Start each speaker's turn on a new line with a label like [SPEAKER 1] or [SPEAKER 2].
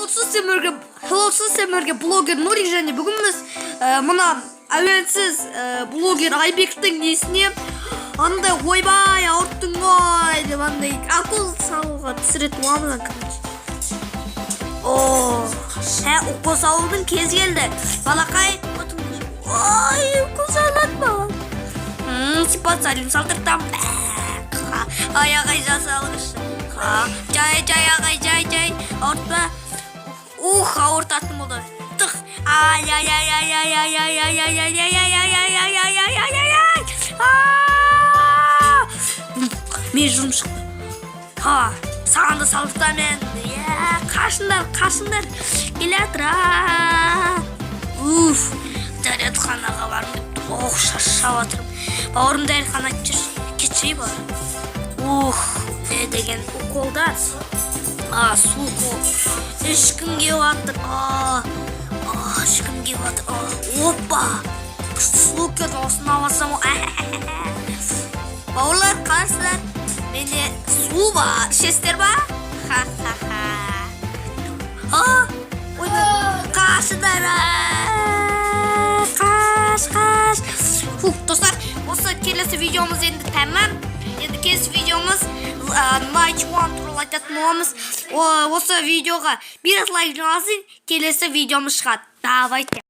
[SPEAKER 1] Сіздерге блогер Нури және бүгін біз мына әуенсіз блогер Айбектің несіне андай ойбай ауырттың ғой деп андай укол салуға түсіретін боламыз. Укол салудың кез келді. Балақай, ой, укол салады балам. Сипат салым салдыртам. Аяғай жасалғышы. Жай ауыртпа. Ауыртатын болды. Тұқ. Мен жұмыс шықты. Саған да салдыртамын. Қашындар. Келатыр. Дәретханаға барым деп шаршап жатырмын. Бауырым дәретхана кетшей бар. Не деген уколдар. Су укол. Ешкім кеп жатыр. Опа. Су кет осыны аласам. Бауырлар қарсыздар. Менде су бар. Ішесіздер ба? Қашыдар. Қаш. Достар, осы келесі видеомыз енді тәмам. Енді келесі видеомыз Night One туралы айтатын боламыз. Осы видеоға бір лайк жазсын, келесі видеомыз шығады. Давайте.